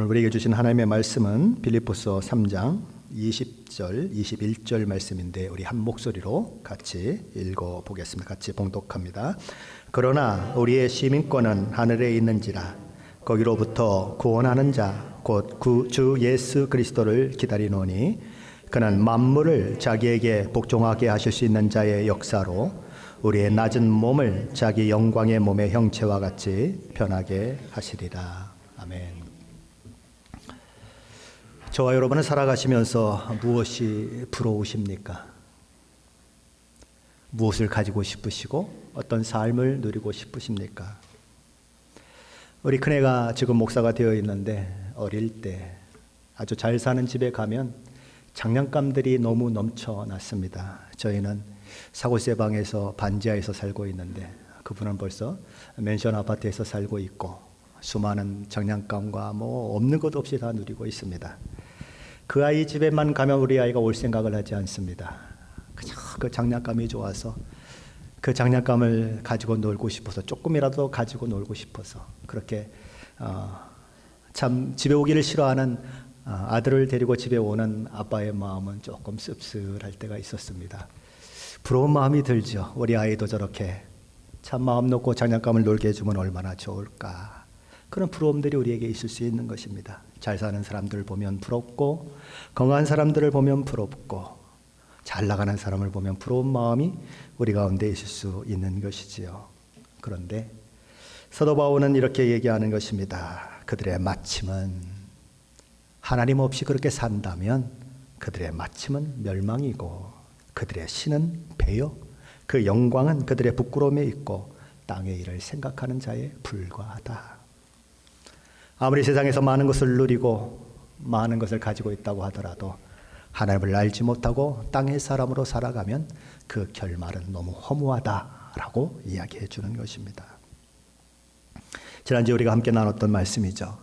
오늘 우리에게 주신 하나님의 말씀은 빌립보서 3장 20절, 21절 말씀인데 우리 한 목소리로 같이 읽어보겠습니다. 같이 봉독합니다. 그러나 우리의 시민권은 하늘에 있는지라 거기로부터 구원하는 자 곧 주 예수 그리스도를 기다리노니 그는 만물을 자기에게 복종하게 하실 수 있는 자의 역사로 우리의 낮은 몸을 자기 영광의 몸의 형체와 같이 변하게 하시리라. 아멘. 저와 여러분은 살아가시면서 무엇이 부러우십니까? 무엇을 가지고 싶으시고 어떤 삶을 누리고 싶으십니까? 우리 큰애가 지금 목사가 되어 있는데 어릴 때 아주 잘 사는 집에 가면 장난감들이 너무 넘쳐났습니다. 저희는 사골세방에서 반지하에서 살고 있는데 그분은 벌써 맨션 아파트에서 살고 있고 수많은 장난감과 없는 것 없이 다 누리고 있습니다. 그 아이 집에만 가면 우리 아이가 올 생각을 하지 않습니다. 그냥 그 장난감이 좋아서 그 장난감을 가지고 놀고 싶어서 조금이라도 가지고 놀고 싶어서 그렇게 참 집에 오기를 싫어하는 아들을 데리고 집에 오는 아빠의 마음은 조금 씁쓸할 때가 있었습니다. 부러운 마음이 들죠. 우리 아이도 저렇게 참 마음 놓고 장난감을 놀게 해주면 얼마나 좋을까. 그런 부러움들이 우리에게 있을 수 있는 것입니다. 잘 사는 사람들을 보면 부럽고 건강한 사람들을 보면 부럽고 잘 나가는 사람을 보면 부러운 마음이 우리 가운데 있을 수 있는 것이지요. 그런데 사도 바울은 이렇게 얘기하는 것입니다. 그들의 마침은 하나님 없이 그렇게 산다면 그들의 마침은 멸망이고 그들의 신은 배요 그 영광은 그들의 부끄러움에 있고 땅의 일을 생각하는 자에 불과하다. 아무리 세상에서 많은 것을 누리고 많은 것을 가지고 있다고 하더라도 하나님을 알지 못하고 땅의 사람으로 살아가면 그 결말은 너무 허무하다라고 이야기해 주는 것입니다. 지난주에 우리가 함께 나눴던 말씀이죠.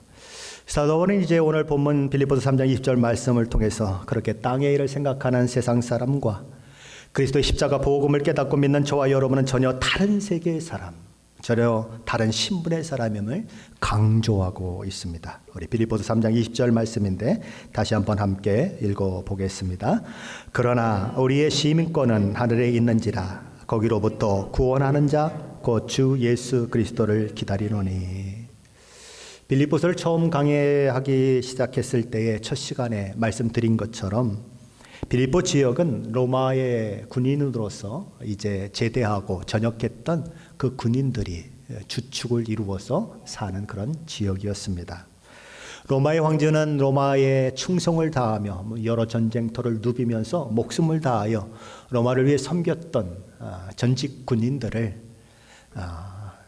사도 바울은 이제 오늘 본문 빌립보서 3장 20절 말씀을 통해서 그렇게 땅의 일을 생각하는 세상 사람과 그리스도의 십자가 보복음을 깨닫고 믿는 저와 여러분은 전혀 다른 세계의 사람, 전혀 다른 신분의 사람임을 강조하고 있습니다. 우리 빌립보서 3장 20절 말씀인데 다시 한번 함께 읽어보겠습니다. 그러나 우리의 시민권은 하늘에 있는지라 거기로부터 구원하는 자 곧 주 예수 그리스도를 기다리노니. 빌립보서를 처음 강해하기 시작했을 때의 첫 시간에 말씀드린 것처럼 빌립보 지역은 로마의 군인으로서 이제 제대하고 전역했던 그 군인들이 주축을 이루어서 사는 그런 지역이었습니다. 로마의 황제는 로마에 충성을 다하며 여러 전쟁터를 누비면서 목숨을 다하여 로마를 위해 섬겼던 전직 군인들을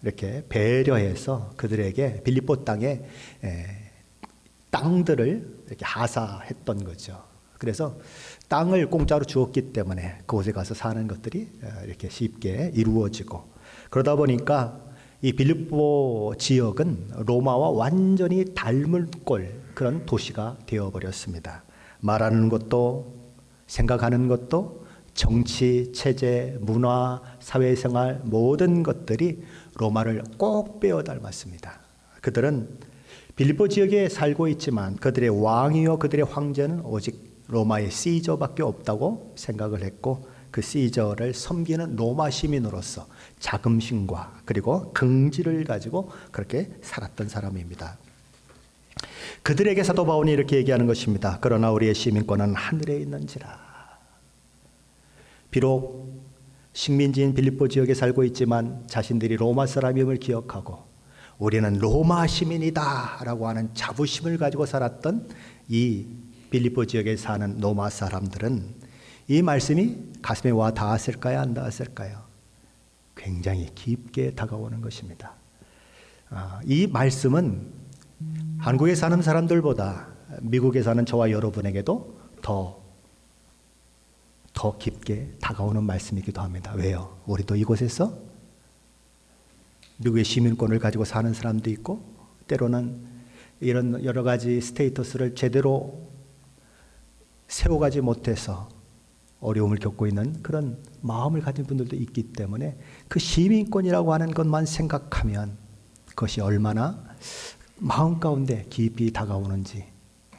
이렇게 배려해서 그들에게 빌립보 땅에 땅들을 이렇게 하사했던 거죠. 그래서 땅을 공짜로 주었기 때문에 그곳에 가서 사는 것들이 이렇게 쉽게 이루어지고 그러다 보니까 이 빌립보 지역은 로마와 완전히 닮은 꼴 그런 도시가 되어버렸습니다. 말하는 것도 생각하는 것도 정치, 체제, 문화, 사회생활 모든 것들이 로마를 꼭 빼어 닮았습니다. 그들은 빌립보 지역에 살고 있지만 그들의 왕이요 그들의 황제는 오직 로마의 시저밖에 없다고 생각을 했고 그 시저를 섬기는 로마 시민으로서 자긍심과 그리고 긍지를 가지고 그렇게 살았던 사람입니다. 그들에게 사도 바울이 이렇게 얘기하는 것입니다. 그러나 우리의 시민권은 하늘에 있는지라. 비록 식민지인 빌립보 지역에 살고 있지만 자신들이 로마 사람임을 기억하고 우리는 로마 시민이다 라고 하는 자부심을 가지고 살았던 이 빌립보 지역에 사는 로마 사람들은 이 말씀이 가슴에 와 닿았을까요? 안 닿았을까요? 굉장히 깊게 다가오는 것입니다. 이 말씀은 한국에 사는 사람들보다 미국에 사는 저와 여러분에게도 더 깊게 다가오는 말씀이기도 합니다. 왜요? 우리도 이곳에서 미국의 시민권을 가지고 사는 사람도 있고 때로는 이런 여러 가지 스테이터스를 제대로 세워가지 못해서 어려움을 겪고 있는 그런 마음을 가진 분들도 있기 때문에 그 시민권이라고 하는 것만 생각하면 그것이 얼마나 마음 가운데 깊이 다가오는지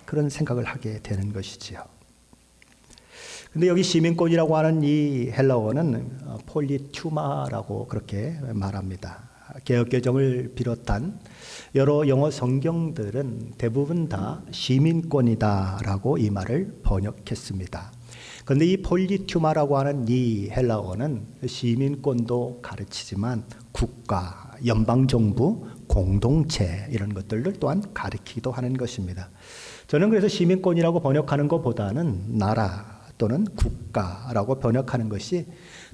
그런 생각을 하게 되는 것이지요. 근데 여기 시민권이라고 하는 이 헬라어는 폴리튜마라고 그렇게 말합니다. 개역개정을 비롯한 여러 영어 성경들은 대부분 다 시민권이다라고 이 말을 번역했습니다. 그런데 이 폴리튜마라고 하는 이 헬라어는 시민권도 가르치지만 국가, 연방정부, 공동체 이런 것들을 또한 가르치기도 하는 것입니다. 저는 그래서 시민권이라고 번역하는 것보다는 나라 또는 국가라고 번역하는 것이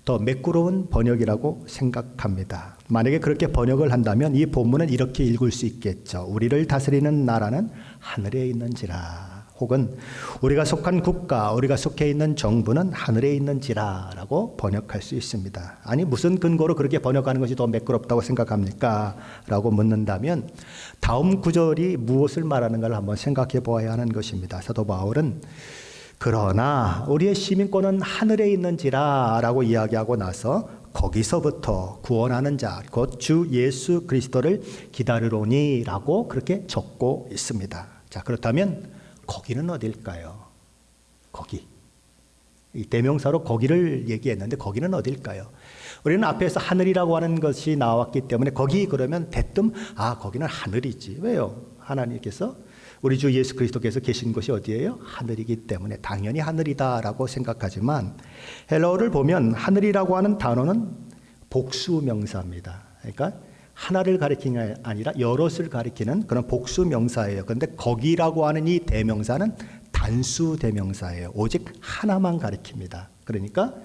더 매끄러운 번역이라고 생각합니다. 만약에 그렇게 번역을 한다면 이 본문은 이렇게 읽을 수 있겠죠. 우리를 다스리는 나라는 하늘에 있는지라. 혹은 우리가 속한 국가, 우리가 속해 있는 정부는 하늘에 있는지라 라고 번역할 수 있습니다. 아니 무슨 근거로 그렇게 번역하는 것이 더 매끄럽다고 생각합니까? 라고 묻는다면 다음 구절이 무엇을 말하는가를 한번 생각해 보아야 하는 것입니다. 사도 바울은 그러나 우리의 시민권은 하늘에 있는지라 라고 이야기하고 나서 거기서부터 구원하는 자, 곧 주 예수 그리스도를 기다리로니 라고 그렇게 적고 있습니다. 자, 그렇다면 거기는 어딜까요? 거기. 이 대명사로 거기를 얘기했는데 거기는 어딜까요? 우리는 앞에서 하늘이라고 하는 것이 나왔기 때문에 거기 그러면 대뜸 거기는 하늘이지. 왜요? 하나님께서 우리 주 예수 그리스도께서 계신 곳이 어디예요? 하늘이기 때문에 당연히 하늘이다라고 생각하지만 헬라어를 보면 하늘이라고 하는 단어는 복수명사입니다. 그러니까 하나를 가리키는 게 아니라 여럿을 가리키는 그런 복수명사예요. 그런데 거기라고 하는 이 대명사는 단수 대명사예요. 오직 하나만 가리킵니다. 그러니까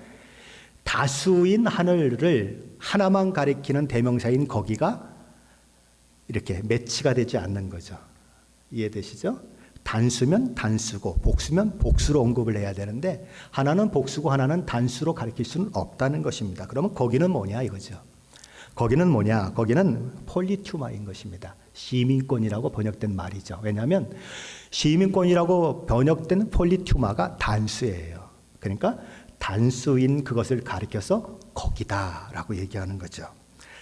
다수인 하늘을 하나만 가리키는 대명사인 거기가 이렇게 매치가 되지 않는 거죠. 이해되시죠? 단수면 단수고 복수면 복수로 언급을 해야 되는데 하나는 복수고 하나는 단수로 가리킬 수는 없다는 것입니다. 그러면 거기는 뭐냐 이거죠. 거기는 뭐냐? 거기는 폴리튜마인 것입니다. 시민권이라고 번역된 말이죠. 왜냐하면 시민권이라고 번역된 폴리튜마가 단수예요. 그러니까 단수인 그것을 가리켜서 거기다라고 얘기하는 거죠.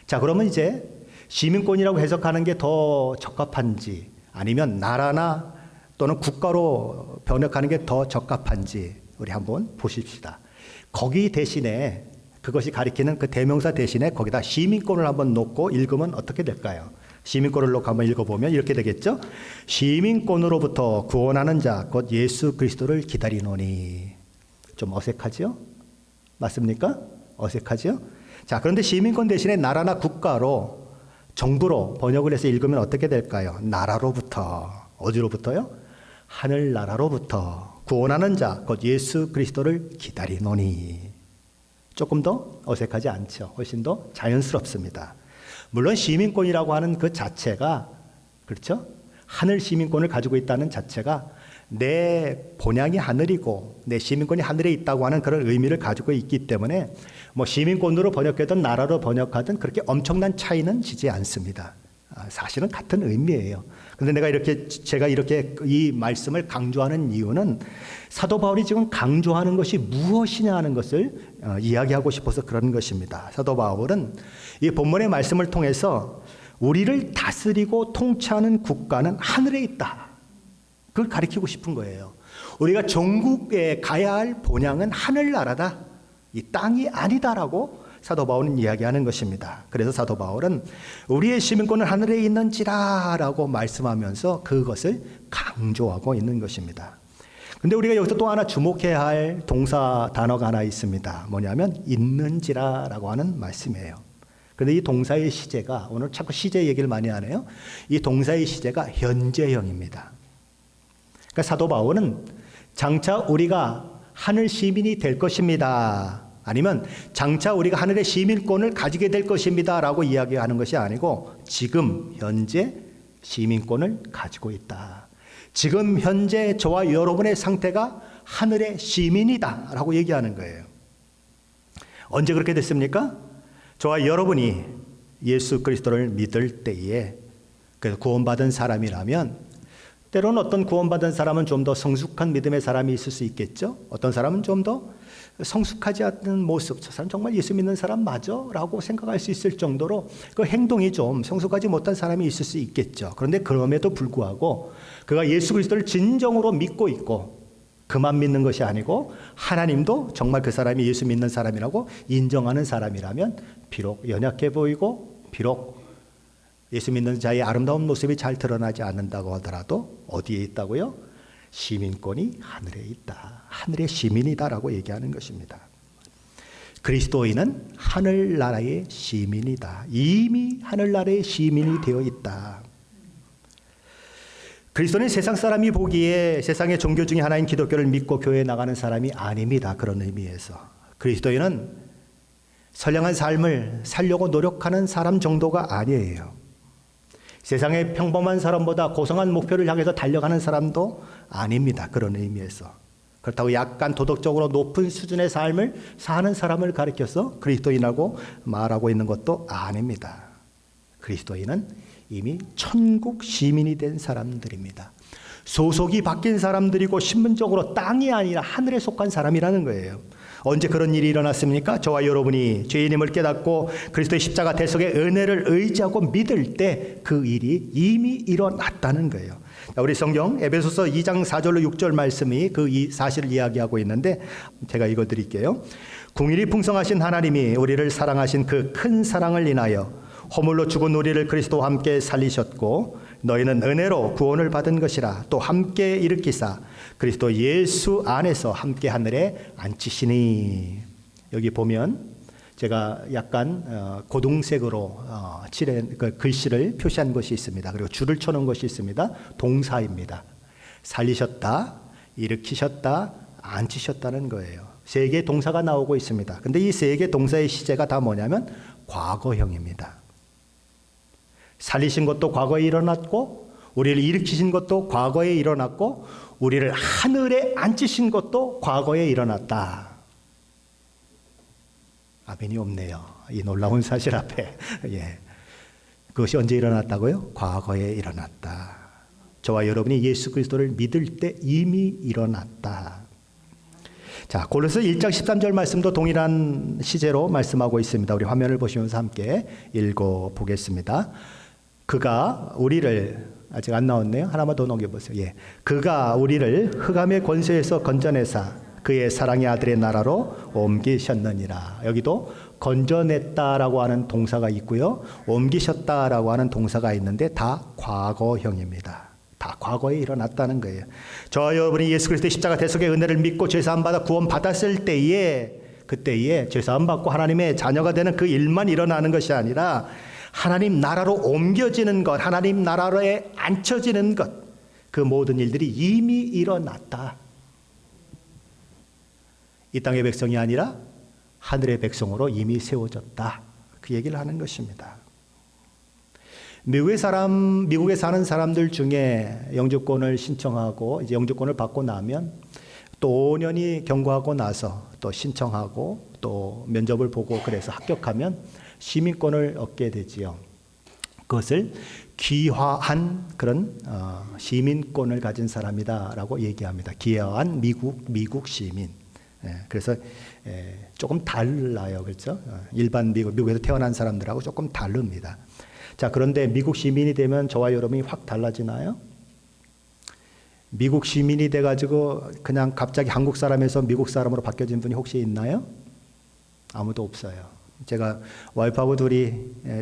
자, 그러면 이제 시민권이라고 해석하는 게 더 적합한지 아니면 나라나 또는 국가로 번역하는 게 더 적합한지 우리 한번 보십시다. 거기 대신에 그것이 가리키는 그 대명사 대신에 거기다 시민권을 한번 놓고 읽으면 어떻게 될까요? 시민권을 놓고 한번 읽어보면 이렇게 되겠죠? 시민권으로부터 구원하는 자, 곧 예수 그리스도를 기다리노니. 좀 어색하죠? 맞습니까? 어색하죠? 자, 그런데 시민권 대신에 나라나 국가로 정부로 번역을 해서 읽으면 어떻게 될까요? 나라로부터. 어디로부터요? 하늘나라로부터 구원하는 자, 곧 예수 그리스도를 기다리노니. 조금 더 어색하지 않죠. 훨씬 더 자연스럽습니다. 물론 시민권이라고 하는 그 자체가 그렇죠? 하늘 시민권을 가지고 있다는 자체가 내 본향이 하늘이고 내 시민권이 하늘에 있다고 하는 그런 의미를 가지고 있기 때문에 뭐 시민권으로 번역하든 나라로 번역하든 그렇게 엄청난 차이는 지지 않습니다. 사실은 같은 의미예요. 그런데 제가 이렇게 이 말씀을 강조하는 이유는 사도 바울이 지금 강조하는 것이 무엇이냐 하는 것을 이야기하고 싶어서 그런 것입니다. 사도 바울은 이 본문의 말씀을 통해서 우리를 다스리고 통치하는 국가는 하늘에 있다. 그걸 가리키고 싶은 거예요. 우리가 전국에 가야 할 본향은 하늘나라다. 이 땅이 아니다라고 사도 바울은 이야기하는 것입니다. 그래서 사도 바울은 우리의 시민권은 하늘에 있는지라 라고 말씀하면서 그것을 강조하고 있는 것입니다. 근데 우리가 여기서 또 하나 주목해야 할 동사 단어가 하나 있습니다. 뭐냐면 있는지라 라고 하는 말씀이에요. 그런데 이 동사의 시제가 오늘 자꾸 시제 얘기를 많이 하네요. 이 동사의 시제가 현재형입니다. 그러니까 사도 바울은 장차 우리가 하늘 시민이 될 것입니다. 아니면 장차 우리가 하늘의 시민권을 가지게 될 것입니다 라고 이야기하는 것이 아니고 지금 현재 시민권을 가지고 있다. 지금 현재 저와 여러분의 상태가 하늘의 시민이다 라고 얘기하는 거예요. 언제 그렇게 됐습니까? 저와 여러분이 예수 그리스도를 믿을 때에 구원받은 사람이라면 때로는 어떤 구원받은 사람은 좀 더 성숙한 믿음의 사람이 있을 수 있겠죠. 어떤 사람은 좀 더 성숙하지 않는 모습, 저 사람 정말 예수 믿는 사람 맞아? 라고 생각할 수 있을 정도로 그 행동이 좀 성숙하지 못한 사람이 있을 수 있겠죠. 그런데 그럼에도 불구하고 그가 예수 그리스도를 진정으로 믿고 있고 그만 믿는 것이 아니고 하나님도 정말 그 사람이 예수 믿는 사람이라고 인정하는 사람이라면 비록 연약해 보이고 비록 예수 믿는 자의 아름다운 모습이 잘 드러나지 않는다고 하더라도 어디에 있다고요? 시민권이 하늘에 있다. 하늘의 시민이다라고 얘기하는 것입니다. 그리스도인은 하늘나라의 시민이다. 이미 하늘나라의 시민이 되어 있다. 그리스도는 세상 사람이 보기에 세상의 종교 중에 하나인 기독교를 믿고 교회에 나가는 사람이 아닙니다. 그런 의미에서 그리스도인은 선량한 삶을 살려고 노력하는 사람 정도가 아니에요. 세상의 평범한 사람보다 고상한 목표를 향해서 달려가는 사람도 아닙니다. 그런 의미에서. 그렇다고 약간 도덕적으로 높은 수준의 삶을 사는 사람을 가리켜서 그리스도인이라고 말하고 있는 것도 아닙니다. 그리스도인은 이미 천국 시민이 된 사람들입니다. 소속이 바뀐 사람들이고 신분적으로 땅이 아니라 하늘에 속한 사람이라는 거예요. 언제 그런 일이 일어났습니까? 저와 여러분이 죄인임을 깨닫고 그리스도의 십자가 대속의 은혜를 의지하고 믿을 때 그 일이 이미 일어났다는 거예요. 우리 성경 에베소서 2장 4절로 6절 말씀이 그 사실을 이야기하고 있는데 제가 읽어드릴게요. 궁일이 풍성하신 하나님이 우리를 사랑하신 그 큰 사랑을 인하여 허물로 죽은 우리를 그리스도와 함께 살리셨고 너희는 은혜로 구원을 받은 것이라 또 함께 일으키사 그리스도 예수 안에서 함께 하늘에 앉히시니. 여기 보면 제가 약간 고동색으로 칠한 그 글씨를 표시한 것이 있습니다. 그리고 줄을 쳐놓은 것이 있습니다. 동사입니다. 살리셨다, 일으키셨다, 앉히셨다는 거예요. 세 개의 동사가 나오고 있습니다. 근데 이 세 개의 동사의 시제가 다 뭐냐면 과거형입니다. 살리신 것도 과거에 일어났고 우리를 일으키신 것도 과거에 일어났고 우리를 하늘에 앉히신 것도 과거에 일어났다. 아멘이 없네요. 이 놀라운 사실 앞에. 예. 그것이 언제 일어났다고요? 과거에 일어났다. 저와 여러분이 예수 그리스도를 믿을 때 이미 일어났다. 자, 골로새 1장 13절 말씀도 동일한 시제로 말씀하고 있습니다. 우리 화면을 보시면서 함께 읽어보겠습니다. 그가 우리를, 아직 안 나왔네요. 하나만 더 넘겨보세요. 예. 그가 우리를 흑암의 권세에서 건져내사 그의 사랑의 아들의 나라로 옮기셨느니라. 여기도 건져냈다라고 하는 동사가 있고요. 옮기셨다라고 하는 동사가 있는데 다 과거형입니다. 다 과거에 일어났다는 거예요. 저와 여러분이 예수 그리스도의 십자가 대속의 은혜를 믿고 죄사함 받아 구원 받았을 때에 그때에 죄사함 받고 하나님의 자녀가 되는 그 일만 일어나는 것이 아니라 하나님 나라로 옮겨지는 것, 하나님 나라에 앉혀지는 것, 그 모든 일들이 이미 일어났다. 이 땅의 백성이 아니라 하늘의 백성으로 이미 세워졌다. 그 얘기를 하는 것입니다. 미국에 사는 사람들 중에 영주권을 신청하고 이제 영주권을 받고 나면 또 5년이 경과하고 나서 또 신청하고 또 면접을 보고 그래서 합격하면 시민권을 얻게 되지요. 그것을 귀화한 그런 시민권을 가진 사람이다라고 얘기합니다. 귀화한 미국 시민. 그래서 조금 달라요, 그렇죠? 일반 미국에서 태어난 사람들하고 조금 다릅니다. 자, 그런데 미국 시민이 되면 저와 여러분이 확 달라지나요? 미국 시민이 돼가지고 그냥 갑자기 한국 사람에서 미국 사람으로 바뀌어진 분이 혹시 있나요? 아무도 없어요. 제가 와이프하고 둘이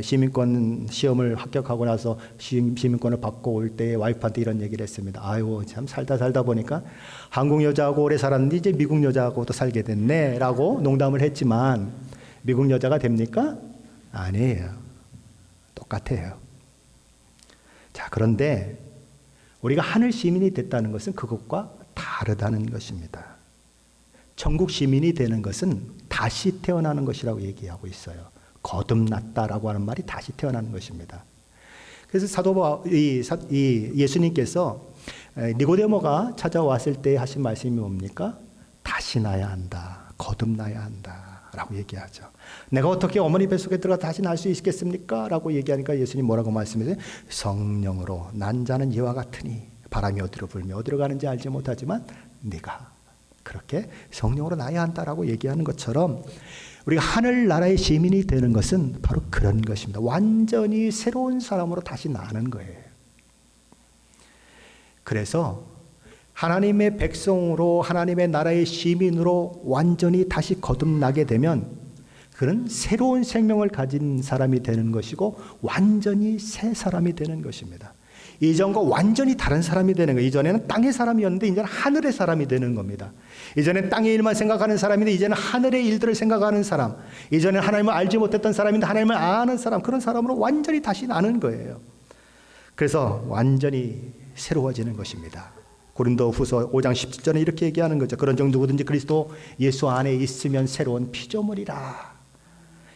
시민권 시험을 합격하고 나서 시민권을 받고 올 때 와이프한테 이런 얘기를 했습니다. 아유, 참 살다 보니까 한국 여자하고 오래 살았는데 이제 미국 여자하고도 살게 됐네 라고 농담을 했지만 미국 여자가 됩니까? 아니에요. 똑같아요. 자, 그런데 우리가 하늘 시민이 됐다는 것은 그것과 다르다는 것입니다. 천국 시민이 되는 것은 다시 태어나는 것이라고 얘기하고 있어요. 거듭났다라고 하는 말이 다시 태어나는 것입니다. 그래서 예수님께서 니고데모가 찾아왔을 때 하신 말씀이 뭡니까? 다시 나야 한다. 거듭나야 한다. 라고 얘기하죠. 내가 어떻게 어머니 뱃속에 들어가 다시 날 수 있겠습니까? 라고 얘기하니까 예수님 뭐라고 말씀하세요? 성령으로 난 자는 이와 같으니 바람이 어디로 불며 어디로 가는지 알지 못하지만 네가 그렇게 성령으로 나야 한다라고 얘기하는 것처럼 우리가 하늘나라의 시민이 되는 것은 바로 그런 것입니다. 완전히 새로운 사람으로 다시 나는 거예요. 그래서 하나님의 백성으로 하나님의 나라의 시민으로 완전히 다시 거듭나게 되면 그는 새로운 생명을 가진 사람이 되는 것이고 완전히 새 사람이 되는 것입니다. 이전과 완전히 다른 사람이 되는 거예요. 이전에는 땅의 사람이었는데 이제는 하늘의 사람이 되는 겁니다. 이전엔 땅의 일만 생각하는 사람인데 이제는 하늘의 일들을 생각하는 사람, 이전엔 하나님을 알지 못했던 사람인데 하나님을 아는 사람, 그런 사람으로 완전히 다시 나는 거예요. 그래서 완전히 새로워지는 것입니다. 고린도후서 5장 17절에 이렇게 얘기하는 거죠. 그런즉 누구든지 그리스도 예수 안에 있으면 새로운 피조물이라.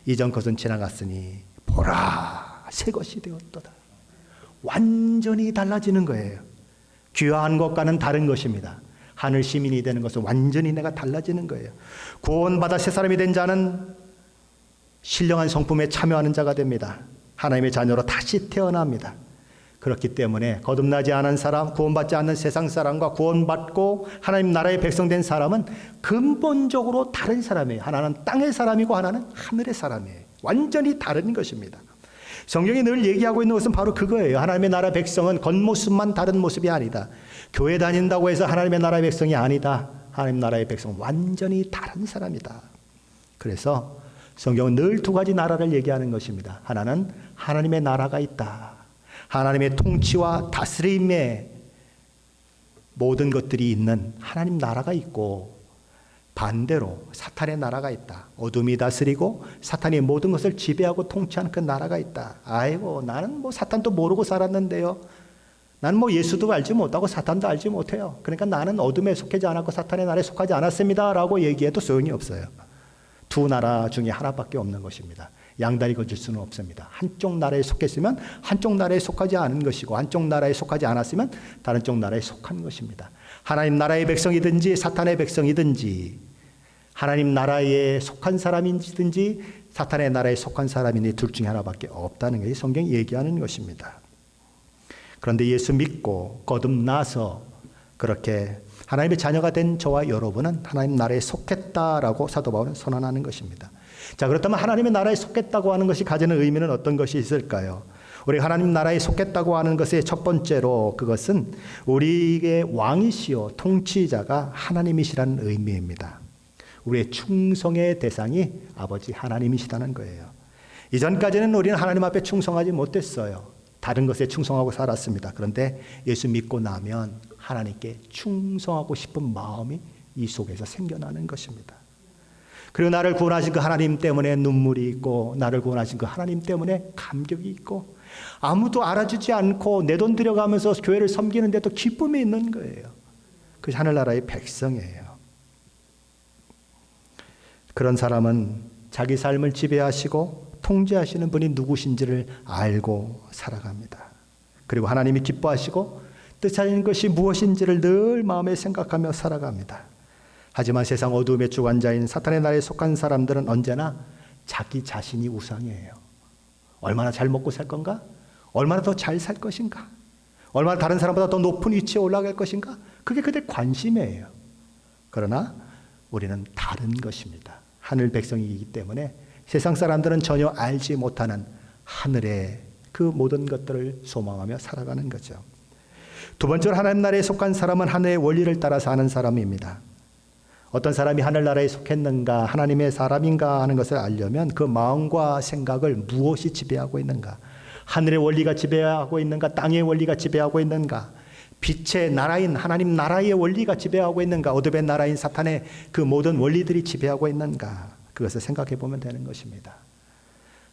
이전 것은 지나갔으니 보라 새 것이 되었도다. 완전히 달라지는 거예요. 귀화한 것과는 다른 것입니다. 하늘 시민이 되는 것은 완전히 내가 달라지는 거예요. 구원받아 새 사람이 된 자는 신령한 성품에 참여하는 자가 됩니다. 하나님의 자녀로 다시 태어납니다. 그렇기 때문에 거듭나지 않은 사람, 구원받지 않는 세상 사람과 구원받고 하나님 나라의 백성 된 사람은 근본적으로 다른 사람이에요. 하나는 땅의 사람이고 하나는 하늘의 사람이에요. 완전히 다른 것입니다. 성경이 늘 얘기하고 있는 것은 바로 그거예요. 하나님의 나라 백성은 겉모습만 다른 모습이 아니다. 교회 다닌다고 해서 하나님의 나라의 백성이 아니다. 하나님 나라의 백성은 완전히 다른 사람이다. 그래서 성경은 늘 두 가지 나라를 얘기하는 것입니다. 하나는 하나님의 나라가 있다. 하나님의 통치와 다스림의 모든 것들이 있는 하나님 나라가 있고, 반대로 사탄의 나라가 있다. 어둠이 다스리고 사탄이 모든 것을 지배하고 통치하는 그 나라가 있다. 아이고, 나는 뭐 사탄도 모르고 살았는데요. 나는 뭐 예수도 알지 못하고 사탄도 알지 못해요. 그러니까 나는 어둠에 속하지 않았고 사탄의 나라에 속하지 않았습니다 라고 얘기해도 소용이 없어요. 두 나라 중에 하나밖에 없는 것입니다. 양다리 걸칠 수는 없습니다. 한쪽 나라에 속했으면 한쪽 나라에 속하지 않은 것이고, 한쪽 나라에 속하지 않았으면 다른 쪽 나라에 속한 것입니다. 하나님 나라의 백성이든지 사탄의 백성이든지, 하나님 나라에 속한 사람이든지 사탄의 나라에 속한 사람이든지 둘 중에 하나밖에 없다는 것이 성경이 얘기하는 것입니다. 그런데 예수 믿고 거듭나서 그렇게 하나님의 자녀가 된 저와 여러분은 하나님 나라에 속했다라고 사도 바울은 선언하는 것입니다. 자, 그렇다면 하나님의 나라에 속했다고 하는 것이 가지는 의미는 어떤 것이 있을까요? 우리 하나님 나라에 속했다고 하는 것의 첫 번째로 그것은 우리의 왕이시요 통치자가 하나님이시라는 의미입니다. 우리의 충성의 대상이 아버지 하나님이시다는 거예요. 이전까지는 우리는 하나님 앞에 충성하지 못했어요. 다른 것에 충성하고 살았습니다. 그런데 예수 믿고 나면 하나님께 충성하고 싶은 마음이 이 속에서 생겨나는 것입니다. 그리고 나를 구원하신 그 하나님 때문에 눈물이 있고, 나를 구원하신 그 하나님 때문에 감격이 있고, 아무도 알아주지 않고 내 돈 들여가면서 교회를 섬기는데도 기쁨이 있는 거예요. 그것이 하늘나라의 백성이에요. 그런 사람은 자기 삶을 지배하시고 통제하시는 분이 누구신지를 알고 살아갑니다. 그리고 하나님이 기뻐하시고 뜻하시는 것이 무엇인지를 늘 마음에 생각하며 살아갑니다. 하지만 세상 어두움의 주관자인 사탄의 나라에 속한 사람들은 언제나 자기 자신이 우상이에요. 얼마나 잘 먹고 살 건가? 얼마나 더 잘 살 것인가? 얼마나 다른 사람보다 더 높은 위치에 올라갈 것인가? 그게 그들 관심이에요. 그러나 우리는 다른 것입니다. 하늘 백성이기 때문에 세상 사람들은 전혀 알지 못하는 하늘의 그 모든 것들을 소망하며 살아가는 거죠. 두 번째로 하나님 나라에 속한 사람은 하늘의 원리를 따라 사는 사람입니다. 어떤 사람이 하늘나라에 속했는가, 하나님의 사람인가 하는 것을 알려면 그 마음과 생각을 무엇이 지배하고 있는가, 하늘의 원리가 지배하고 있는가, 땅의 원리가 지배하고 있는가, 빛의 나라인 하나님 나라의 원리가 지배하고 있는가, 어둠의 나라인 사탄의 그 모든 원리들이 지배하고 있는가, 그것을 생각해 보면 되는 것입니다.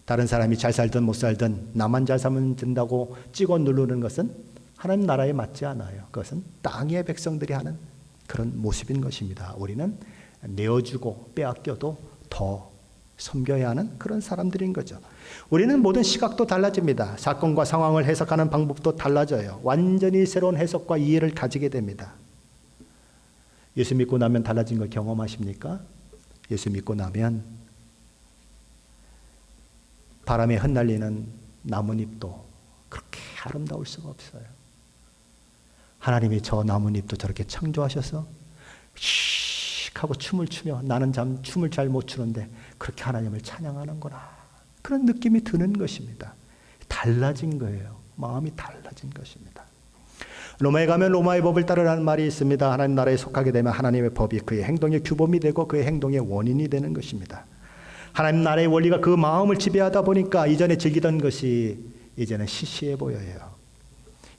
다른 사람이 잘 살든 못 살든 나만 잘 살면 된다고 찍어 누르는 것은 하나님 나라에 맞지 않아요. 그것은 땅의 백성들이 하는 그런 모습인 것입니다. 우리는 내어주고 빼앗겨도 더 섬겨야 하는 그런 사람들인 거죠. 우리는 모든 시각도 달라집니다. 사건과 상황을 해석하는 방법도 달라져요. 완전히 새로운 해석과 이해를 가지게 됩니다. 예수 믿고 나면 달라진 걸 경험하십니까? 예수 믿고 나면 바람에 흩날리는 나뭇잎도 그렇게 아름다울 수가 없어요. 하나님이 저 나뭇잎도 저렇게 창조하셔서 씩 하고 춤을 추며 나는 참 춤을 잘 못 추는데 그렇게 하나님을 찬양하는구나. 그런 느낌이 드는 것입니다. 달라진 거예요. 마음이 달라진 것입니다. 로마에 가면 로마의 법을 따르라는 말이 있습니다. 하나님 나라에 속하게 되면 하나님의 법이 그의 행동의 규범이 되고 그의 행동의 원인이 되는 것입니다. 하나님 나라의 원리가 그 마음을 지배하다 보니까 이전에 즐기던 것이 이제는 시시해 보여요.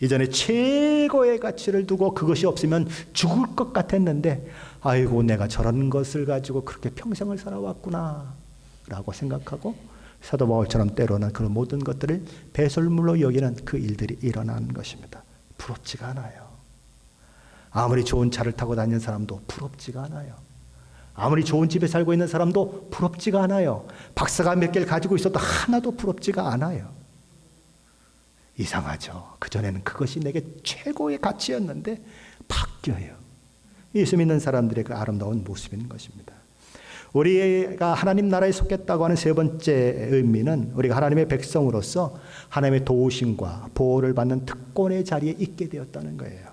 이전에 최고의 가치를 두고 그것이 없으면 죽을 것 같았는데 아이고 내가 저런 것을 가지고 그렇게 평생을 살아왔구나 라고 생각하고 사도 바울처럼 때로는 그런 모든 것들을 배설물로 여기는 그 일들이 일어나는 것입니다. 부럽지가 않아요. 아무리 좋은 차를 타고 다니는 사람도 부럽지가 않아요. 아무리 좋은 집에 살고 있는 사람도 부럽지가 않아요. 박사가 몇 개를 가지고 있어도 하나도 부럽지가 않아요. 이상하죠. 그전에는 그것이 내게 최고의 가치였는데 바뀌어요. 예수 믿는 사람들의 그 아름다운 모습인 것입니다. 우리가 하나님 나라에 속했다고 하는 세 번째 의미는 우리가 하나님의 백성으로서 하나님의 도우심과 보호를 받는 특권의 자리에 있게 되었다는 거예요.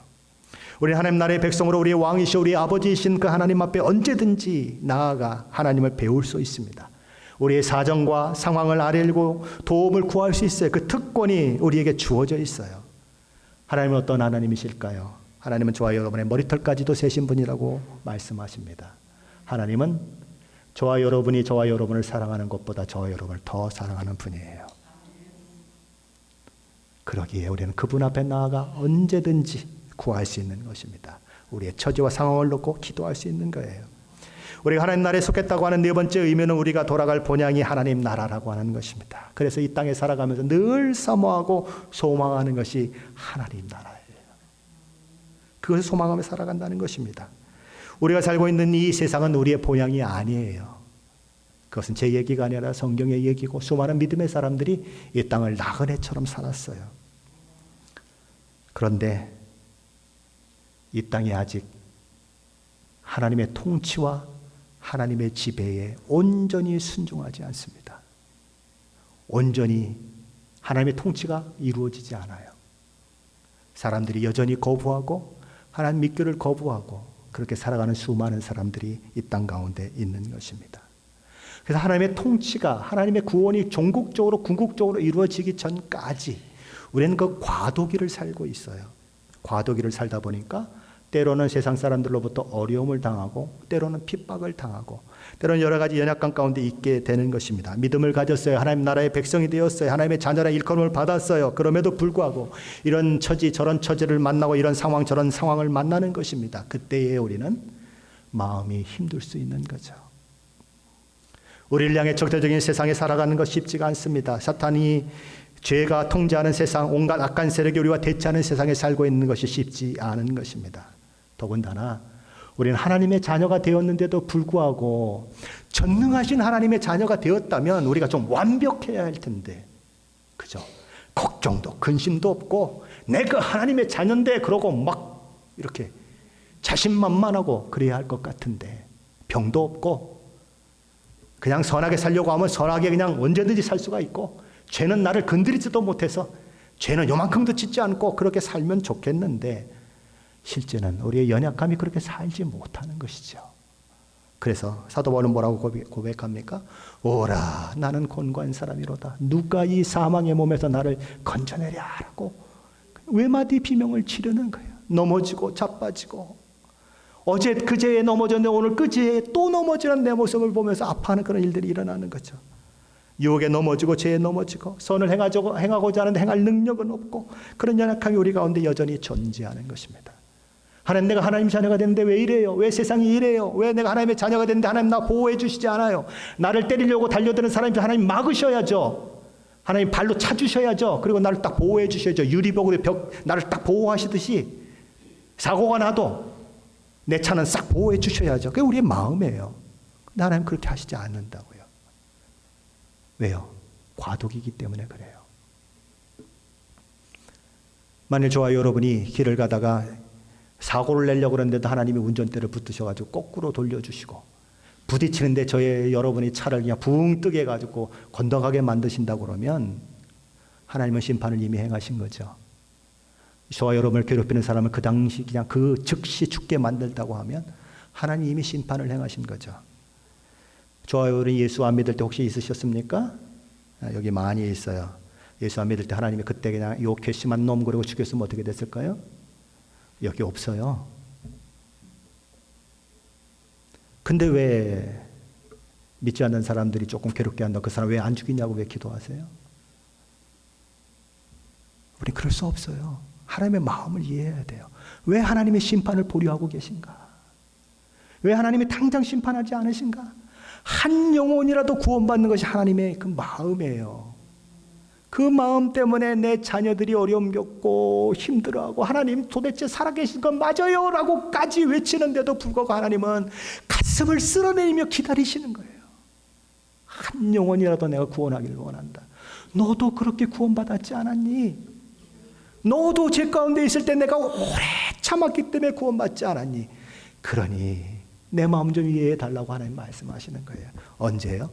우리 하나님 나라의 백성으로 우리의 왕이시오 우리 아버지이신 그 하나님 앞에 언제든지 나아가 하나님을 배울 수 있습니다. 우리의 사정과 상황을 알고 도움을 구할 수 있어요. 그 특권이 우리에게 주어져 있어요. 하나님은 어떤 하나님이실까요? 하나님은 저와 여러분의 머리털까지도 세신 분이라고 말씀하십니다. 하나님은 저와 여러분이 저와 여러분을 사랑하는 것보다 저와 여러분을 더 사랑하는 분이에요. 그러기에 우리는 그분 앞에 나아가 언제든지 구할 수 있는 것입니다. 우리의 처지와 상황을 놓고 기도할 수 있는 거예요. 우리가 하나님 나라에 속했다고 하는 네 번째 의미는 우리가 돌아갈 본향이 하나님 나라라고 하는 것입니다. 그래서 이 땅에 살아가면서 늘 사모하고 소망하는 것이 하나님 나라예요. 그것을 소망하며 살아간다는 것입니다. 우리가 살고 있는 이 세상은 우리의 본향이 아니에요. 그것은 제 얘기가 아니라 성경의 얘기고 수많은 믿음의 사람들이 이 땅을 나그네처럼 살았어요. 그런데 이 땅이 아직 하나님의 통치와 하나님의 지배에 온전히 순종하지 않습니다. 온전히 하나님의 통치가 이루어지지 않아요. 사람들이 여전히 거부하고 하나님 믿기를 거부하고 그렇게 살아가는 수많은 사람들이 이 땅 가운데 있는 것입니다. 그래서 하나님의 통치가 하나님의 구원이 종국적으로 궁극적으로 이루어지기 전까지 우리는 그 과도기를 살고 있어요. 과도기를 살다 보니까 때로는 세상 사람들로부터 어려움을 당하고 때로는 핍박을 당하고 때로는 여러 가지 연약감 가운데 있게 되는 것입니다. 믿음을 가졌어요. 하나님 나라의 백성이 되었어요. 하나님의 자녀라 일컬음을 받았어요. 그럼에도 불구하고 이런 처지 저런 처지를 만나고 이런 상황 저런 상황을 만나는 것입니다. 그때에 우리는 마음이 힘들 수 있는 거죠. 우리를 향해 적대적인 세상에 살아가는 것 쉽지가 않습니다. 사탄이 죄가 통제하는 세상, 온갖 악한 세력이 우리와 대치하는 세상에 살고 있는 것이 쉽지 않은 것입니다. 더군다나 우리는 하나님의 자녀가 되었는데도 불구하고 전능하신 하나님의 자녀가 되었다면 우리가 좀 완벽해야 할 텐데, 그죠? 걱정도 근심도 없고 내가 하나님의 자녀인데 그러고 막 이렇게 자신만만하고 그래야 할 것 같은데 병도 없고 그냥 선하게 살려고 하면 선하게 그냥 언제든지 살 수가 있고 죄는 나를 건드리지도 못해서 죄는 요만큼도 짓지 않고 그렇게 살면 좋겠는데 실제는 우리의 연약함이 그렇게 살지 못하는 것이죠. 그래서 사도 바울은 뭐라고 고백합니까? 오라 나는 곤고한 사람이로다. 누가 이 사망의 몸에서 나를 건져내랴 라고 외마디 비명을 지르는 거예요. 넘어지고 자빠지고 어제 그제에 넘어졌는데 오늘 그제에 또 넘어지는 내 모습을 보면서 아파하는 그런 일들이 일어나는 거죠. 유혹에 넘어지고 죄에 넘어지고 선을 행하고자 하는데 행할 능력은 없고 그런 연약함이 우리 가운데 여전히 존재하는 것입니다. 하나님 내가 하나님 자녀가 됐는데 왜 이래요? 왜 세상이 이래요? 왜 내가 하나님의 자녀가 됐는데 하나님 나 보호해 주시지 않아요? 나를 때리려고 달려드는 사람이 하나님 막으셔야죠. 하나님 발로 차주셔야죠. 그리고 나를 딱 보호해 주셔야죠. 유리벽으로 벽 나를 딱 보호하시듯이 사고가 나도 내 차는 싹 보호해 주셔야죠. 그게 우리의 마음이에요. 근데 하나님 그렇게 하시지 않는다고요. 왜요? 과도기이기 때문에 그래요. 만일 저와 여러분이 길을 가다가 사고를 내려고 그러는데도 하나님이 운전대를 붙드셔가지고 거꾸로 돌려주시고 부딪히는데 여러분이 차를 그냥 붕 뜨게 해가지고 건너가게 만드신다고 그러면 하나님은 심판을 이미 행하신 거죠. 저와 여러분을 괴롭히는 사람을 그 당시 그냥 그 즉시 죽게 만들다고 하면 하나님이 심판을 행하신 거죠. 저와 여러분이 예수 안 믿을 때 혹시 있으셨습니까? 여기 많이 있어요. 예수 안 믿을 때 하나님이 그때 그냥 요 괘씸한 놈 그러고 죽였으면 어떻게 됐을까요? 여기 없어요. 근데 왜 믿지 않는 사람들이 조금 괴롭게 한다, 그 사람 왜 안 죽이냐고 왜 기도하세요? 우리 그럴 수 없어요. 하나님의 마음을 이해해야 돼요. 왜 하나님의 심판을 보류하고 계신가? 왜 하나님이 당장 심판하지 않으신가? 한 영혼이라도 구원받는 것이 하나님의 그 마음이에요. 그 마음 때문에 내 자녀들이 어려움 겪고 힘들어하고 하나님 도대체 살아계신 건 맞아요 라고까지 외치는데도 불구하고 하나님은 가슴을 쓸어내리며 기다리시는 거예요. 한 영혼이라도 내가 구원하기를 원한다. 너도 그렇게 구원받았지 않았니? 너도 죄 가운데 있을 때 내가 오래 참았기 때문에 구원받지 않았니? 그러니 내 마음 좀 이해해 달라고 하나님 말씀하시는 거예요. 언제요?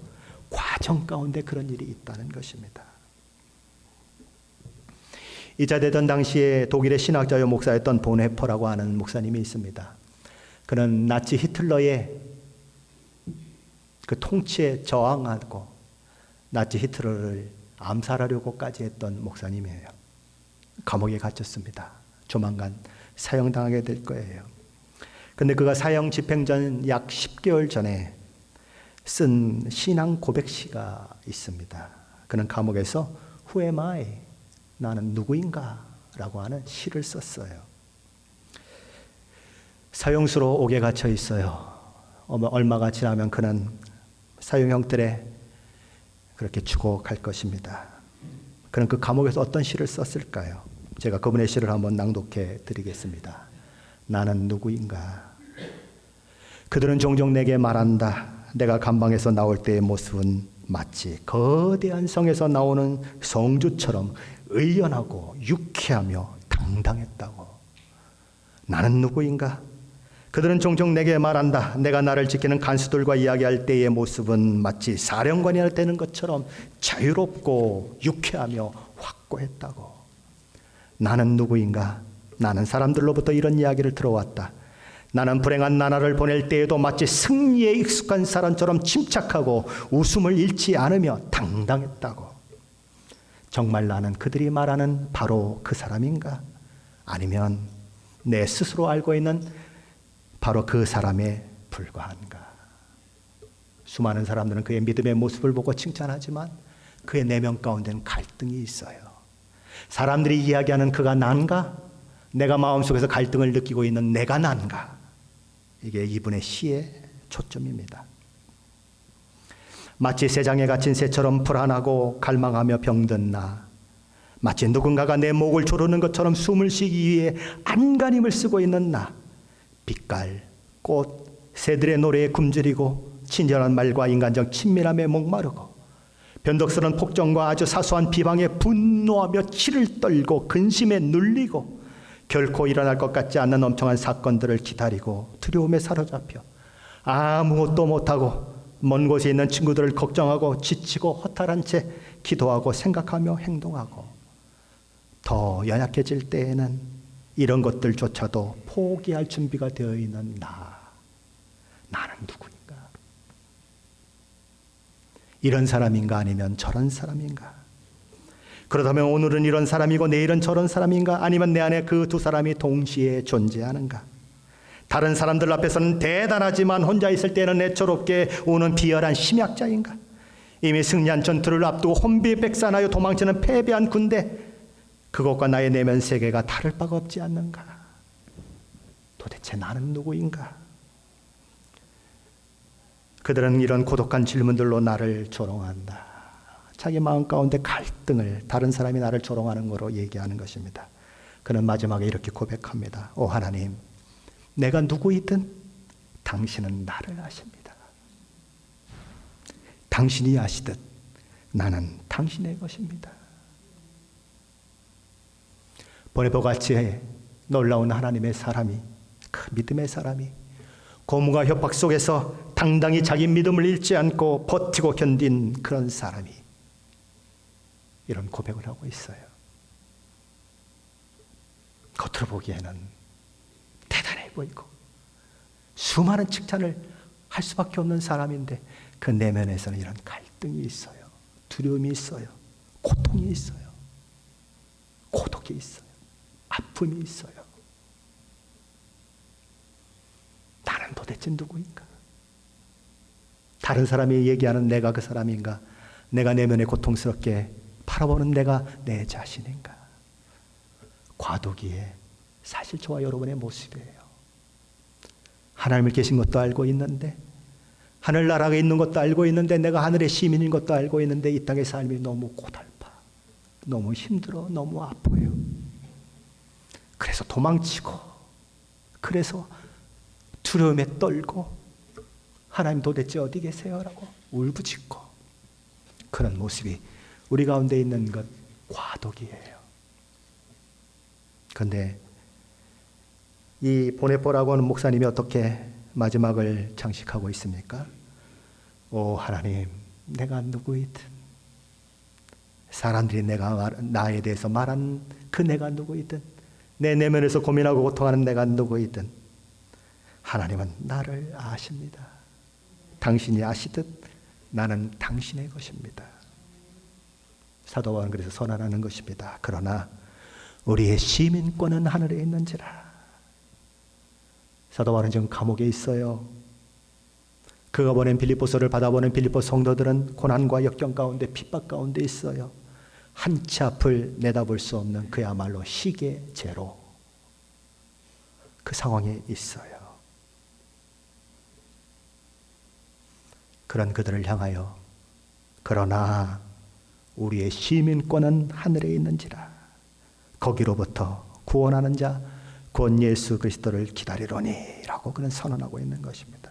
과정 가운데 그런 일이 있다는 것입니다. 이자 되던 당시에 독일의 신학자요 목사였던 본헤퍼라고 하는 목사님이 있습니다. 그는 나치 히틀러의 그 통치에 저항하고 나치 히틀러를 암살하려고까지 했던 목사님이에요. 감옥에 갇혔습니다. 조만간 사형당하게 될 거예요. 근데 그가 사형 집행 전 약 10개월 전에 쓴 신앙 고백시가 있습니다. 그는 감옥에서 Who am I? 나는 누구인가? 라고 하는 시를 썼어요. 사형수로 옥에 갇혀 있어요. 얼마가 지나면 그는 사형형들에 그렇게 죽어갈 것입니다. 그는 그 감옥에서 어떤 시를 썼을까요? 제가 그분의 시를 한번 낭독해 드리겠습니다. 나는 누구인가? 그들은 종종 내게 말한다. 내가 감방에서 나올 때의 모습은 마치 거대한 성에서 나오는 성주처럼 의연하고 유쾌하며 당당했다고. 나는 누구인가? 그들은 종종 내게 말한다. 내가 나를 지키는 간수들과 이야기할 때의 모습은 마치 사령관이 할 때는 것처럼 자유롭고 유쾌하며 확고했다고. 나는 누구인가? 나는 사람들로부터 이런 이야기를 들어왔다. 나는 불행한 나라를 보낼 때에도 마치 승리에 익숙한 사람처럼 침착하고 웃음을 잃지 않으며 당당했다고. 정말 나는 그들이 말하는 바로 그 사람인가? 아니면 내 스스로 알고 있는 바로 그 사람에 불과한가? 수많은 사람들은 그의 믿음의 모습을 보고 칭찬하지만 그의 내면 가운데는 갈등이 있어요. 사람들이 이야기하는 그가 난가? 내가 마음속에서 갈등을 느끼고 있는 내가 난가? 이게 이분의 시의 초점입니다. 마치 새장에 갇힌 새처럼 불안하고 갈망하며 병든 나, 마치 누군가가 내 목을 조르는 것처럼 숨을 쉬기 위해 안간힘을 쓰고 있는 나, 빛깔, 꽃, 새들의 노래에 굶주리고 친절한 말과 인간적 친밀함에 목마르고 변덕스러운 폭정과 아주 사소한 비방에 분노하며 치를 떨고 근심에 눌리고 결코 일어날 것 같지 않는 엄청난 사건들을 기다리고 두려움에 사로잡혀 아무것도 못하고 먼 곳에 있는 친구들을 걱정하고 지치고 허탈한 채 기도하고 생각하며 행동하고 더 연약해질 때에는 이런 것들조차도 포기할 준비가 되어 있는 나는 누구인가? 이런 사람인가 아니면 저런 사람인가? 그렇다면 오늘은 이런 사람이고 내일은 저런 사람인가? 아니면 내 안에 그 두 사람이 동시에 존재하는가? 다른 사람들 앞에서는 대단하지만 혼자 있을 때는 애처롭게 우는 비열한 심약자인가? 이미 승리한 전투를 앞두고 혼비백산하여 도망치는 패배한 군대, 그것과 나의 내면 세계가 다를 바가 없지 않는가? 도대체 나는 누구인가? 그들은 이런 고독한 질문들로 나를 조롱한다. 자기 마음 가운데 갈등을 다른 사람이 나를 조롱하는 거로 얘기하는 것입니다. 그는 마지막에 이렇게 고백합니다. 오 하나님, 내가 누구이든 당신은 나를 아십니다. 당신이 아시듯 나는 당신의 것입니다. 보네보같이 놀라운 하나님의 사람이, 그 믿음의 사람이 고문과 협박 속에서 당당히 자기 믿음을 잃지 않고 버티고 견딘 그런 사람이 이런 고백을 하고 있어요. 겉으로 보기에는 대단해 보이고 수많은 칭찬을 할 수밖에 없는 사람인데 그 내면에서는 이런 갈등이 있어요. 두려움이 있어요. 고통이 있어요. 고독이 있어요. 아픔이 있어요. 나는 도대체 누구인가? 다른 사람이 얘기하는 내가 그 사람인가? 내가 내면에 고통스럽게 바라보는 내가 내 자신인가? 과도기에 사실 저와 여러분의 모습이에요. 하나님을 계신 것도 알고 있는데, 하늘나라에 있는 것도 알고 있는데, 내가 하늘의 시민인 것도 알고 있는데 이 땅의 삶이 너무 고달파, 너무 힘들어, 너무 아파요. 그래서 도망치고, 그래서 두려움에 떨고, 하나님 도대체 어디 계세요? 라고 울부짖고, 그런 모습이 우리 가운데 있는 것 과도기예요. 그런데 이 보네포라고 하는 목사님이 어떻게 마지막을 장식하고 있습니까? 오 하나님, 내가 누구이든, 사람들이 나에 대해서 말한 그 내가 누구이든, 내 내면에서 고민하고 고통하는 내가 누구이든 하나님은 나를 아십니다. 당신이 아시듯 나는 당신의 것입니다. 사도 바울은 그래서 선언하는 것입니다. 그러나 우리의 시민권은 하늘에 있는지라. 사도 바울은 지금 감옥에 있어요. 그가 보낸 빌립보서를 받아보는 빌립보 성도들은 고난과 역경 가운데 핍박 가운데 있어요. 한 치 앞을 내다볼 수 없는 그야말로 시계제로 그 상황에 있어요. 그런 그들을 향하여 그러나 우리의 시민권은 하늘에 있는지라. 거기로부터 구원하는 자 곧 예수 그리스도를 기다리로니 라고 그는 선언하고 있는 것입니다.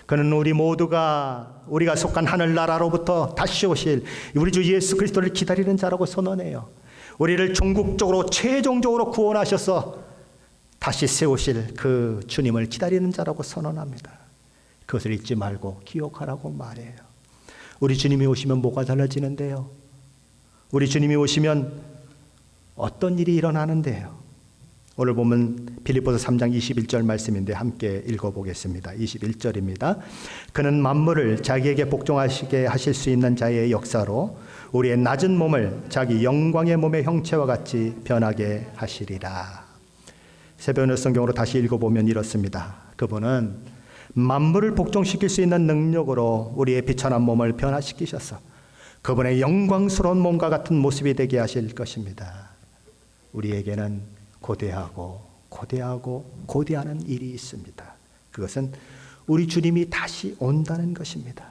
그는 우리가 속한 하늘나라로부터 다시 오실 우리 주 예수 그리스도를 기다리는 자라고 선언해요. 우리를 종국적으로 최종적으로 구원하셔서 다시 세우실 그 주님을 기다리는 자라고 선언합니다. 그것을 잊지 말고 기억하라고 말해요. 우리 주님이 오시면 뭐가 달라지는데요? 우리 주님이 오시면 어떤 일이 일어나는데요? 오늘 보면 빌립보서 3장 21절 말씀인데 함께 읽어보겠습니다. 21절입니다. 그는 만물을 자기에게 복종하시게 하실 수 있는 자의 역사로 우리의 낮은 몸을 자기 영광의 몸의 형체와 같이 변하게 하시리라. 새벽의 성경으로 다시 읽어보면 이렇습니다. 그분은 만물을 복종시킬 수 있는 능력으로 우리의 비천한 몸을 변화시키셔서 그분의 영광스러운 몸과 같은 모습이 되게 하실 것입니다. 우리에게는 고대하는 일이 있습니다. 그것은 우리 주님이 다시 온다는 것입니다.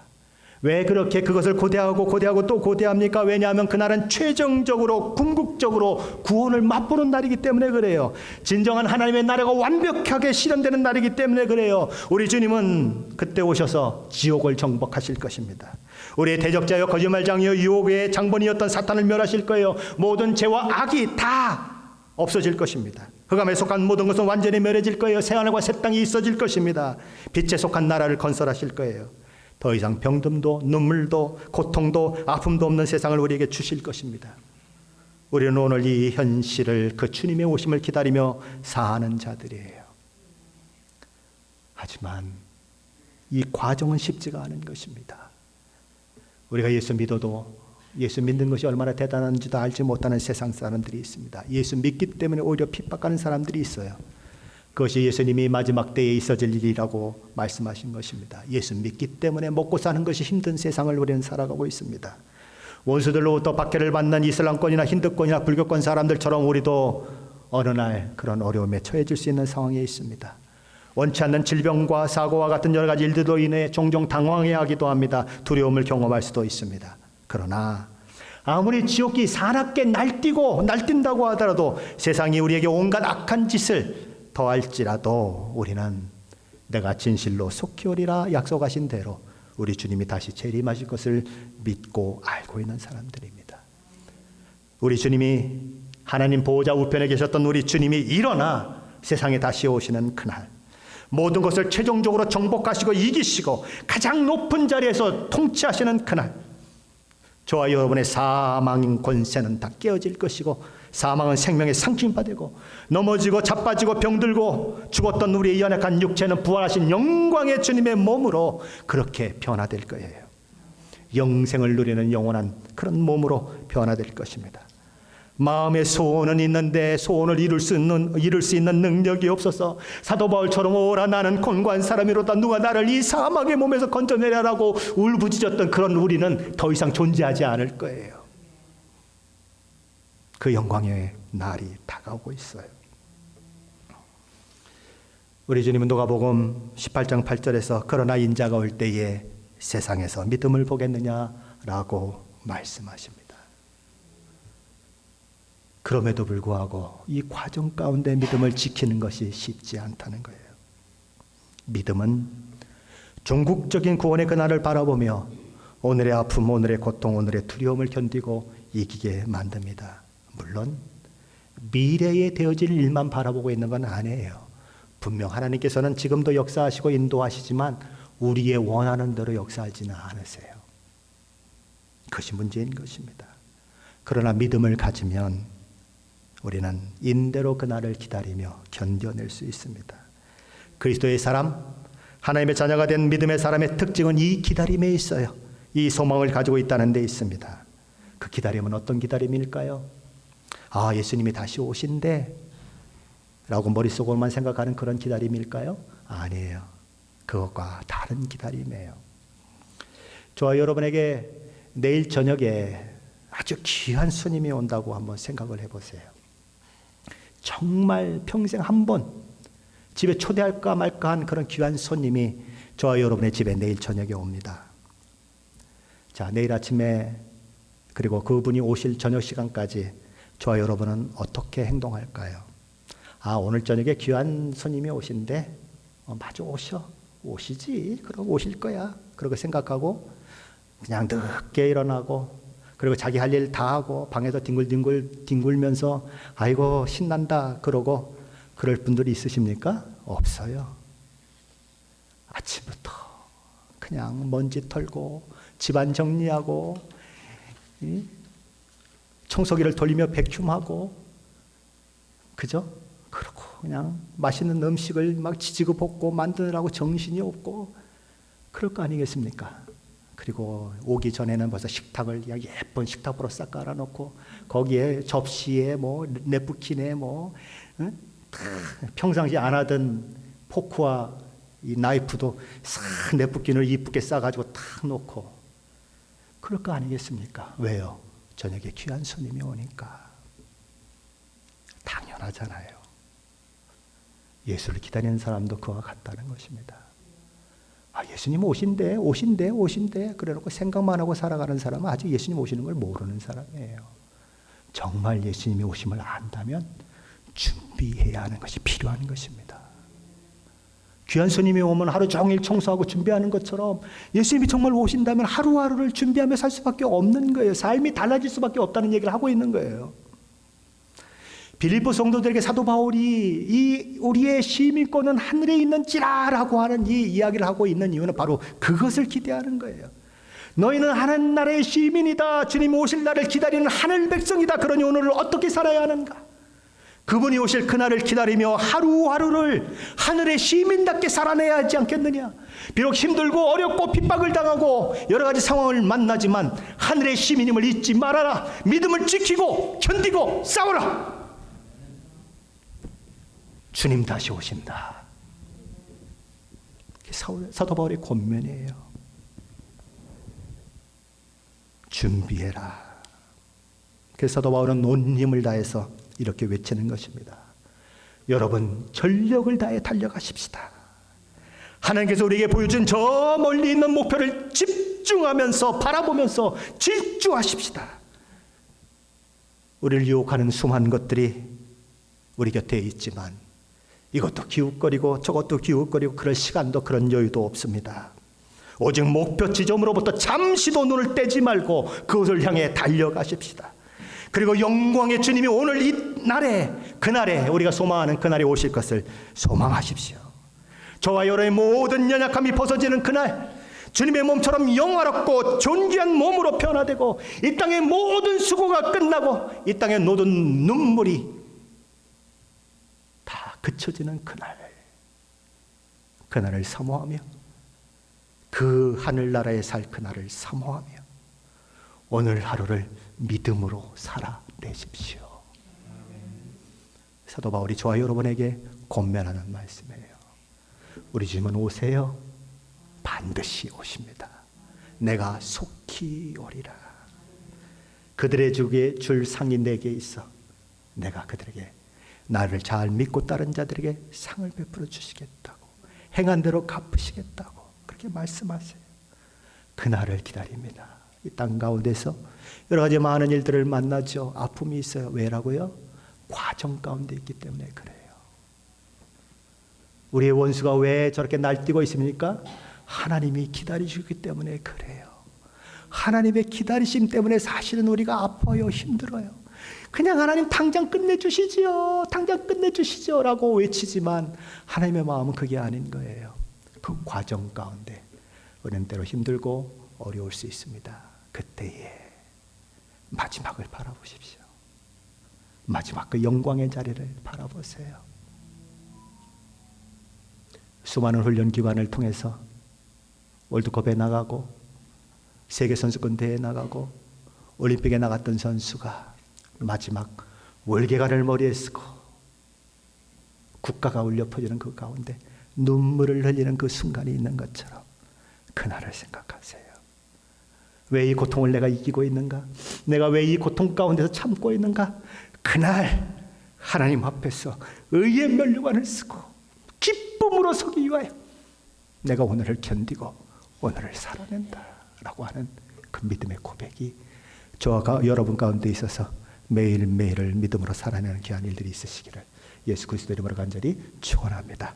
왜 그렇게 그것을 고대하고 또 고대합니까? 왜냐하면 그날은 최종적으로 궁극적으로 구원을 맛보는 날이기 때문에 그래요. 진정한 하나님의 나라가 완벽하게 실현되는 날이기 때문에 그래요. 우리 주님은 그때 오셔서 지옥을 정복하실 것입니다. 우리의 대적자여 거짓말장이여 유혹의 장본이었던 사탄을 멸하실 거예요. 모든 죄와 악이 다 없어질 것입니다. 흑암에 속한 모든 것은 완전히 멸해질 거예요. 새하늘과 새 땅이 있어질 것입니다. 빛에 속한 나라를 건설하실 거예요. 더 이상 병듦도 눈물도 고통도 아픔도 없는 세상을 우리에게 주실 것입니다. 우리는 오늘 이 현실을 그 주님의 오심을 기다리며 사는 자들이에요. 하지만 이 과정은 쉽지가 않은 것입니다. 우리가 예수 믿어도 예수 믿는 것이 얼마나 대단한지도 알지 못하는 세상 사람들이 있습니다. 예수 믿기 때문에 오히려 핍박하는 사람들이 있어요. 그것이 예수님이 마지막 때에 있어질 일이라고 말씀하신 것입니다. 예수 믿기 때문에 먹고 사는 것이 힘든 세상을 우리는 살아가고 있습니다. 원수들로부터 박해를 받는 이슬람권이나 힌두권이나 불교권 사람들처럼 우리도 어느 날 그런 어려움에 처해질 수 있는 상황에 있습니다. 원치 않는 질병과 사고와 같은 여러 가지 일들로 인해 종종 당황해야 하기도 합니다. 두려움을 경험할 수도 있습니다. 그러나 아무리 지옥이 사납게 날뛴다고 하더라도 세상이 우리에게 온갖 악한 짓을 더할지라도 우리는 내가 진실로 속히 오리라 약속하신 대로 우리 주님이 다시 재림하실 것을 믿고 알고 있는 사람들입니다. 우리 주님이 하나님 보호자 우편에 계셨던 우리 주님이 일어나 세상에 다시 오시는 그날, 모든 것을 최종적으로 정복하시고 이기시고 가장 높은 자리에서 통치하시는 그날, 저와 여러분의 사망 권세는 다 깨어질 것이고 사망은 생명의 상징바 되고 넘어지고 자빠지고 병들고 죽었던 우리의 연약한 육체는 부활하신 영광의 주님의 몸으로 그렇게 변화될 거예요. 영생을 누리는 영원한 그런 몸으로 변화될 것입니다. 마음의 소원은 있는데 소원을 이룰 수 있는 능력이 없어서 사도 바울처럼 오라 나는 곤고한 사람이로다 누가 나를 이 사망의 몸에서 건져내라라고 울부짖었던 그런 우리는 더 이상 존재하지 않을 거예요. 그 영광의 날이 다가오고 있어요. 우리 주님은 누가복음 18장 8절에서 그러나 인자가 올 때에 세상에서 믿음을 보겠느냐라고 말씀하십니다. 그럼에도 불구하고 이 과정 가운데 믿음을 지키는 것이 쉽지 않다는 거예요. 믿음은 종국적인 구원의 그날을 바라보며 오늘의 아픔, 오늘의 고통, 오늘의 두려움을 견디고 이기게 만듭니다. 물론 미래에 되어질 일만 바라보고 있는 건 아니에요. 분명 하나님께서는 지금도 역사하시고 인도하시지만 우리의 원하는 대로 역사하지는 않으세요. 그것이 문제인 것입니다. 그러나 믿음을 가지면 우리는 인대로 그날을 기다리며 견뎌낼 수 있습니다. 그리스도의 사람, 하나님의 자녀가 된 믿음의 사람의 특징은 이 기다림에 있어요. 이 소망을 가지고 있다는 데 있습니다. 그 기다림은 어떤 기다림일까요? 아, 예수님이 다시 오신대 라고 머릿속으로만 생각하는 그런 기다림일까요? 아니에요. 그것과 다른 기다림이에요. 저와 여러분에게 내일 저녁에 아주 귀한 손님이 온다고 한번 생각을 해보세요. 정말 평생 한 번 집에 초대할까 말까 한 그런 귀한 손님이 저와 여러분의 집에 내일 저녁에 옵니다. 자, 내일 아침에 그리고 그분이 오실 저녁 시간까지 저와 여러분은 어떻게 행동할까요? 아, 오늘 저녁에 귀한 손님이 오신대. 마저 오시지. 그럼 오실 거야. 그러고 생각하고 그냥 늦게 일어나고 그리고 자기 할 일 다 하고 방에서 뒹굴면서 아이고 신난다 그러고 그럴 분들이 있으십니까? 없어요. 아침부터 그냥 먼지 털고 집안 정리하고 청소기를 돌리며 백춤하고 그죠? 그러고 그냥 맛있는 음식을 막 지지고 볶고 만드느라고 정신이 없고 그럴 거 아니겠습니까? 그리고 오기 전에는 벌써 식탁을 예쁜 식탁으로 싹 깔아놓고 거기에 접시에 뭐 냅킨에 뭐 평상시 안 하던 포크와 이 나이프도 싹 냅킨을 이쁘게 싸가지고 탁 놓고 그럴 거 아니겠습니까? 왜요? 저녁에 귀한 손님이 오니까. 당연하잖아요. 예수를 기다리는 사람도 그와 같다는 것입니다. 아, 예수님 오신대. 그래놓고 생각만 하고 살아가는 사람은 아직 예수님 오시는 걸 모르는 사람이에요. 정말 예수님이 오심을 안다면 준비해야 하는 것이 필요한 것입니다. 귀한 손님이 오면 하루 종일 청소하고 준비하는 것처럼 예수님이 정말 오신다면 하루하루를 준비하며 살 수밖에 없는 거예요. 삶이 달라질 수밖에 없다는 얘기를 하고 있는 거예요. 빌립보 성도들에게 사도 바울이 우리의 시민권은 하늘에 있는지라라고 하는 이 이야기를 하고 있는 이유는 바로 그것을 기대하는 거예요. 너희는 하나님 나라의 시민이다. 주님 오실 날을 기다리는 하늘 백성이다. 그러니 오늘을 어떻게 살아야 하는가? 그분이 오실 그날을 기다리며 하루하루를 하늘의 시민답게 살아내야 하지 않겠느냐? 비록 힘들고 어렵고 핍박을 당하고 여러 가지 상황을 만나지만 하늘의 시민임을 잊지 말아라. 믿음을 지키고 견디고 싸워라. 주님 다시 오신다. 사도 바울의 권면이에요. 준비해라. 그래서 사도 바울은 온 힘을 다해서 이렇게 외치는 것입니다. 여러분 전력을 다해 달려가십시다. 하나님께서 우리에게 보여준 저 멀리 있는 목표를 집중하면서 바라보면서 질주하십시다. 우리를 유혹하는 수많은 것들이 우리 곁에 있지만 이것도 기웃거리고 저것도 기웃거리고 그럴 시간도 그런 여유도 없습니다. 오직 목표 지점으로부터 잠시도 눈을 떼지 말고 그것을 향해 달려가십시다. 그리고 영광의 주님이 오늘 이 날에 그날에 우리가 소망하는 그날에 오실 것을 소망하십시오. 저와 여러분의 모든 연약함이 벗어지는 그날, 주님의 몸처럼 영화롭고 존귀한 몸으로 변화되고 이 땅의 모든 수고가 끝나고 이 땅의 모든 눈물이 다 그쳐지는 그날을 사모하며 그 하늘나라에 살 그날을 사모하며 오늘 하루를 믿음으로 살아내십시오. 사도 바울이 저와 여러분에게 권면하는 말씀이에요. 우리 주님은 오세요. 반드시 오십니다. 내가 속히 오리라. 그들의 주에 줄 상이 내게 있어 내가 그들에게 나를 잘 믿고 따른 자들에게 상을 베풀어 주시겠다고, 행한 대로 갚으시겠다고 그렇게 말씀하세요. 그날을 기다립니다. 이 땅 가운데서 여러 가지 많은 일들을 만나죠. 아픔이 있어요. 왜라고요? 과정 가운데 있기 때문에 그래요. 우리의 원수가 왜 저렇게 날뛰고 있습니까? 하나님이 기다리시기 때문에 그래요. 하나님의 기다리심 때문에 사실은 우리가 아파요, 힘들어요. 그냥 하나님 당장 끝내주시지요, 당장 끝내주시죠 라고 외치지만 하나님의 마음은 그게 아닌 거예요. 그 과정 가운데 우리는 때로 힘들고 어려울 수 있습니다. 그때에 마지막을 바라보십시오. 마지막 그 영광의 자리를 바라보세요. 수많은 훈련 기관을 통해서 월드컵에 나가고 세계선수권 대회에 나가고 올림픽에 나갔던 선수가 마지막 월계관을 머리에 쓰고 국가가 울려 퍼지는 그 가운데 눈물을 흘리는 그 순간이 있는 것처럼 그날을 생각하세요. 왜 이 고통을 내가 이기고 있는가? 내가 왜 이 고통 가운데서 참고 있는가? 그날 하나님 앞에서 의의 면류관을 쓰고 기쁨으로 서기 위하여 내가 오늘을 견디고 오늘을 살아낸다 라고 하는 그 믿음의 고백이 저와 여러분 가운데 있어서 매일매일을 믿음으로 살아내는 귀한 일들이 있으시기를 예수 그리스도 이름으로 간절히 축원합니다.